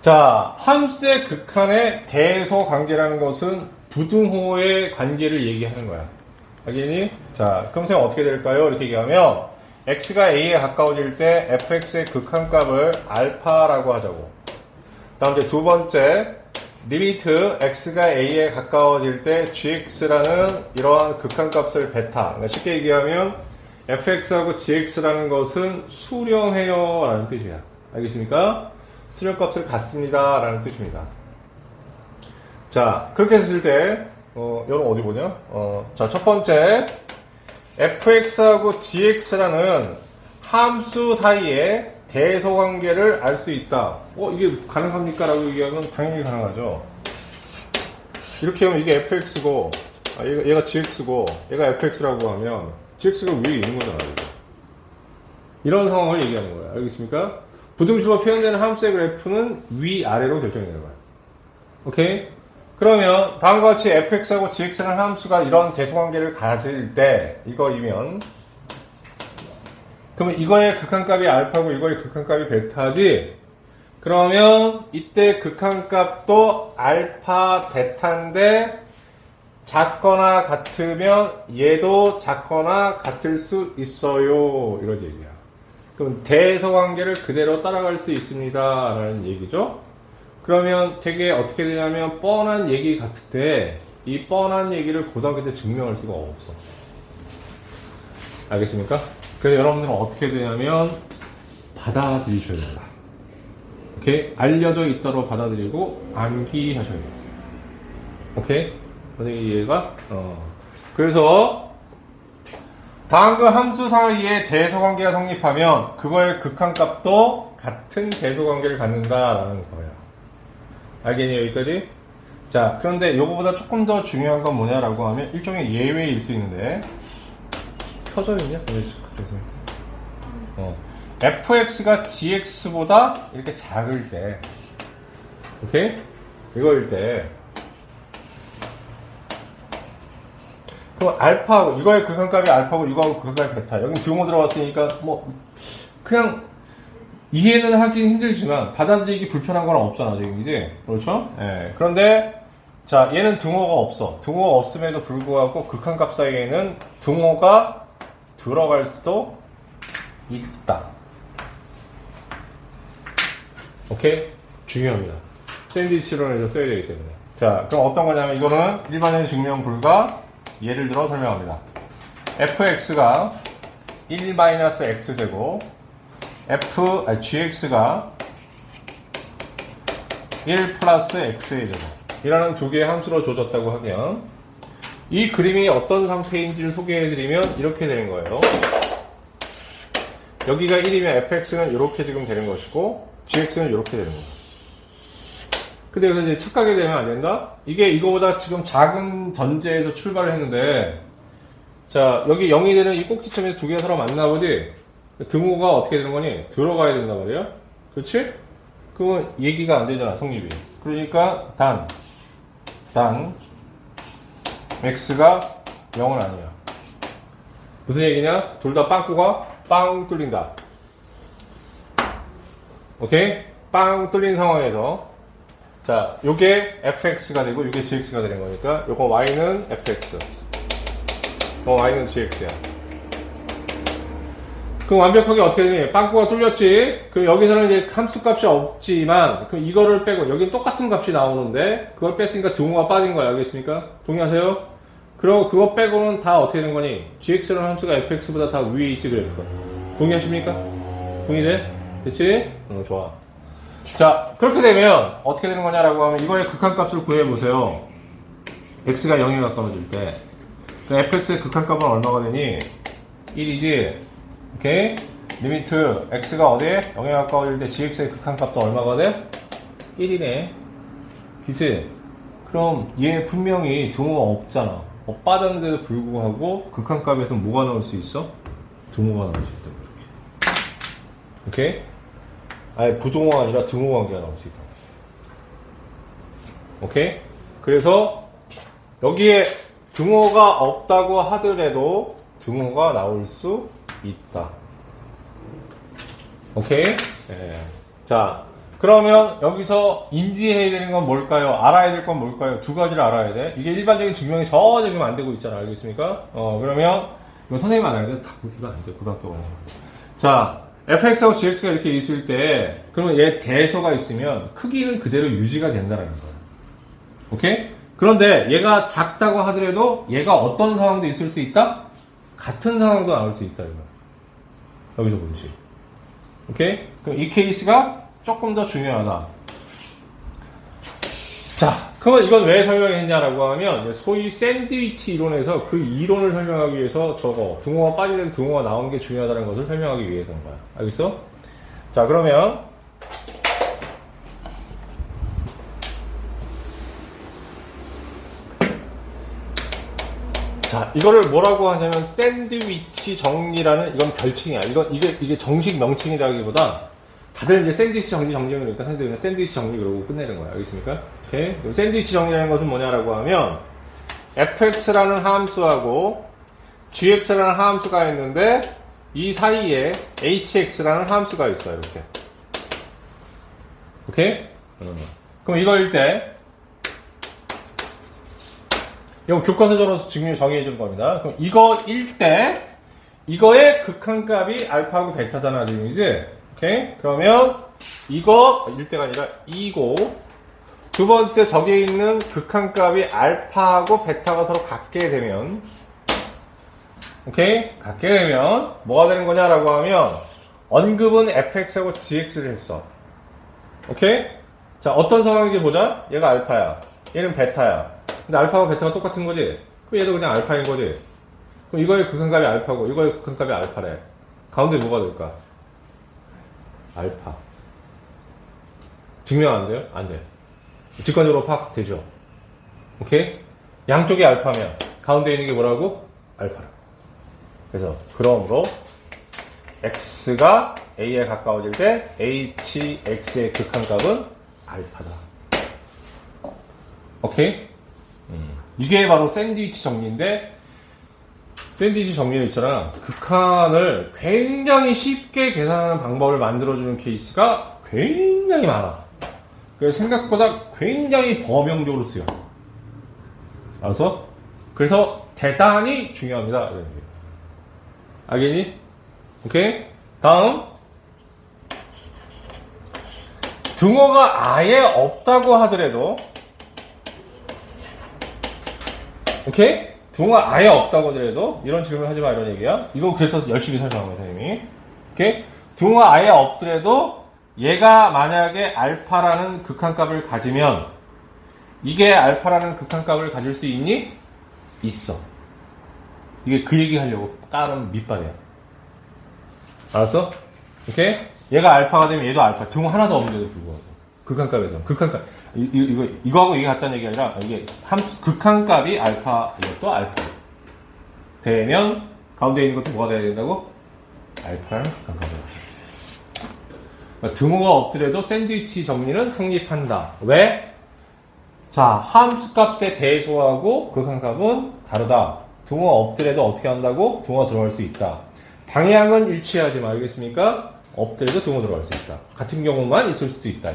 자, 함수의 극한의 대소 관계라는 것은 부등호의 관계를 얘기하는 거야. 알겠니? 자, 그럼 생 어떻게 될까요? 이렇게 얘기하면 x가 a에 가까워질 때 fx의 극한값을 알파라고 하자고. 다음 이제 두 번째, 리미트 x가 a에 가까워질 때 gx라는 이러한 극한값을 베타. 그러니까 쉽게 얘기하면 fx하고 gx라는 것은 수렴해요 라는 뜻이야. 알겠습니까? 수렴값을 갖습니다 라는 뜻입니다. 자, 그렇게 했을 때 여러분 어디 보냐? 자, 첫 번째 fx하고 gx라는 함수 사이에 대소관계를 알 수 있다. 이게 가능합니까? 라고 얘기하면 당연히 가능하죠. 이렇게 하면 이게 fx고 얘가 gx고 얘가 fx라고 하면 gx가 위에 있는 거잖아요. 이런 상황을 얘기하는 거예요. 알겠습니까? 부등식으로 표현되는 함수의 그래프는 위아래로 결정되는 거예요. 오케이? 그러면 다음과 같이 fx하고 gx라는 함수가 이런 대소관계를 가질 때 이거이면 그러면 이거의 극한값이 알파고 이거의 극한값이 베타지. 그러면 이때 극한값도 알파 베타인데 작거나 같으면 얘도 작거나 같을 수 있어요. 이런 얘기야. 그럼 대소관계를 그대로 따라갈 수 있습니다 라는 얘기죠. 그러면 되게 어떻게 되냐면 뻔한 얘기 같을 때 이 뻔한 얘기를 고등학교 때 증명할 수가 없어. 알겠습니까? 그래서 여러분들은 어떻게 되냐면 받아들이셔야 된다. 오케이? 알려져 있다로 받아들이고 암기하셔야 돼요. 오케이? 선생님 이해가? 그래서 다음과 함수 사이에 대소관계가 성립하면 그거의 극한값도 같은 대소관계를 갖는다라는 거예요. 알겠니 여기까지? 자, 그런데 이거보다 조금 더 중요한 건 뭐냐라고 하면 일종의 예외일 수 있는데 켜져 있냐? fx가 gx보다 이렇게 작을 때, 오케이? 이거일 때, 그럼 알파하고, 이거의 극한값이 알파고, 이거하고 극한값이 베타. 여기 등호 들어갔으니까, 그냥, 이해는 하기 힘들지만, 받아들이기 불편한 건 없잖아, 지금, 이제. 그렇죠? 예. 그런데, 자, 얘는 등호가 없어. 등호가 없음에도 불구하고, 극한값 사이에는 등호가 들어갈 수도 있다. 오케이? 중요합니다. 샌드위치론에서 써야 되기 때문에. 자, 그럼 어떤 거냐면 이거는 일반적인 증명 불가. 예를 들어 설명합니다. fx가 1-x제곱 gx가 1 플러스 x의 제곱 이라는 두 개의 함수로 줘졌다고 하면 이 그림이 어떤 상태인지를 소개해드리면 이렇게 되는 거예요. 여기가 1이면 fx는 이렇게 지금 되는 것이고 gx는 이렇게 되는 거예요. 근데 여기서 이제 착각이 되면 안 된다? 이게 이거보다 지금 작은 전제에서 출발을 했는데 자, 여기 0이 되는 이 꼭지점에서 두 개가 서로 만나보지 등호가 어떻게 되는 거니? 들어가야 된단 말이야? 그렇지? 그러면 얘기가 안 되잖아, 성립이. 그러니까 단 x가 0은 아니야. 무슨 얘기냐? 둘 다 빵꾸가 빵 뚫린다. 오케이? 빵 뚫린 상황에서 자, 요게 fx가 되고 요게 gx가 되는 거니까 요거 y는 fx y는 gx야. 그럼 완벽하게 어떻게 되니? 빵꾸가 뚫렸지? 그럼 여기서는 이제 함수값이 없지만 그럼 이거를 빼고 여기는 똑같은 값이 나오는데 그걸 뺐으니까 등호가 빠진 거야. 알겠습니까? 동의하세요? 그리고 그거 빼고는 다 어떻게 되는 거니? gx라는 함수가 fx보다 다 위에 있지 그러니까. 동의하십니까? 동의돼? 됐지? 좋아. 자, 그렇게 되면 어떻게 되는 거냐라고 하면 이거의 극한값을 구해보세요. x가 0에 가까워질 때 fx의 극한값은 얼마가 되니? 1이지? 오케이? 리미트 x가 어디에? 0에 가까워질 때 gx의 극한값도 얼마가 돼? 1이네. 그치? 그럼 얘 분명히 등호가 없잖아. 빠졌는데도 불구하고 극한값에서 뭐가 나올 수 있어? 등호가 나올 수 있다. 이렇게. 오케이? 아니 부등호가 아니라 등호 관계가 나올 수 있다. 오케이? 그래서 여기에 등호가 없다고 하더라도 등호가 나올 수 있다. 오케이? 자, 그러면 여기서 인지해야 되는 건 뭘까요? 알아야 될 건 뭘까요? 두 가지를 알아야 돼. 이게 일반적인 증명이 전혀 지금 안 되고 있잖아. 알겠습니까? 그러면 이거 선생님 안 알면 다 이거 안 돼. 고등학교 가면. 자, fx하고 gx가 이렇게 있을 때 그러면 얘 대소가 있으면 크기는 그대로 유지가 된다는 거야. 오케이? 그런데 얘가 작다고 하더라도 얘가 어떤 상황도 있을 수 있다? 같은 상황도 나올 수 있다. 이거. 여기서 보듯이. 오케이? 그럼 이 케이스가 조금 더 중요하다. 자, 그러면 이건 왜 설명했냐라고 하면 소위 샌드위치 이론에서 그 이론을 설명하기 위해서 저거 등호가 빠지는 등호가 나오는 게 중요하다는 것을 설명하기 위해서인 거야. 알겠어? 자, 그러면 자, 이거를 뭐라고 하냐면 샌드위치 정리라는 이건 별칭이야. 이게 정식 명칭이라기보다 다들 이제 샌드위치 정리니까 그냥 샌드위치 정리 그러고 끝내는 거야. 알겠습니까? 오케이? 그럼 샌드위치 정리라는 것은 뭐냐라고 하면 fx라는 함수하고 gx라는 함수가 있는데 이 사이에 hx라는 함수가 있어요. 이렇게. 오케이? 그럼 이거일 때 이거 교과서적으로 정의해 주는 겁니다. 그럼 이거일 때 이거의 극한값이 알파하고 베타잖아. 지금이지? 오케이? 그러면 이거 1대가 아니라 2고 두 번째 저기에 있는 극한값이 알파하고 베타가 서로 같게 되면 오케이? 같게 되면 뭐가 되는 거냐라고 하면 언급은 fx하고 gx를 했어. 오케이? 자, 어떤 상황인지 보자. 얘가 알파야. 얘는 베타야. 근데 알파하고 베타가 똑같은 거지? 그럼 얘도 그냥 알파인 거지? 그럼 이거의 극한값이 알파고 이거의 극한값이 알파래. 가운데 뭐가 될까? 알파. 증명 안 돼요? 안 돼. 직관적으로 파악되죠? 오케이? 양쪽이 알파면 가운데 있는 게 뭐라고? 알파라. 그래서 그러므로 x가 a에 가까워질 때 hx의 극한값은 알파다. 오케이? 이게 바로 샌드위치 정리인데 샌드위치 정리는 있잖아. 극한을 굉장히 쉽게 계산하는 방법을 만들어주는 케이스가 굉장히 많아. 그래서 생각보다 굉장히 범용적으로 쓰여. 알았어? 그래서 대단히 중요합니다. 알겠니? 오케이? 다음. 등호가 아예 없다고 하더라도 오케이? 등호가 아예 없다고 하더라도 이런 질문 하지 마 이런 얘기야. 이거 그래서 열심히 설명합니다, 선생님이. 오케이? 등호가 아예 없더라도 얘가 만약에 알파라는 극한값을 가지면 이게 알파라는 극한값을 가질 수 있니? 있어. 이게 그 얘기 하려고 다른 밑반이야. 알았어? 오케이? 얘가 알파가 되면 얘도 알파. 등호 하나도 없는데도 불구하고. 극한값에서. 극한값. 이거하고 이게 같다는 얘기 아니라, 이게 극한값이 알파, 이것도 알파. 되면, 가운데 있는 것도 뭐가 돼야 된다고? 알파라는 극한값이야. 등호가 없더라도 샌드위치 정리는 성립한다. 왜? 자, 함수값의 대소하고 극한값은 다르다. 등호가 없더라도 어떻게 한다고? 등호가 들어갈 수 있다. 방향은 일치하지 말겠습니까? 없더라도 등호 들어갈 수 있다. 같은 경우만 있을 수도 있다.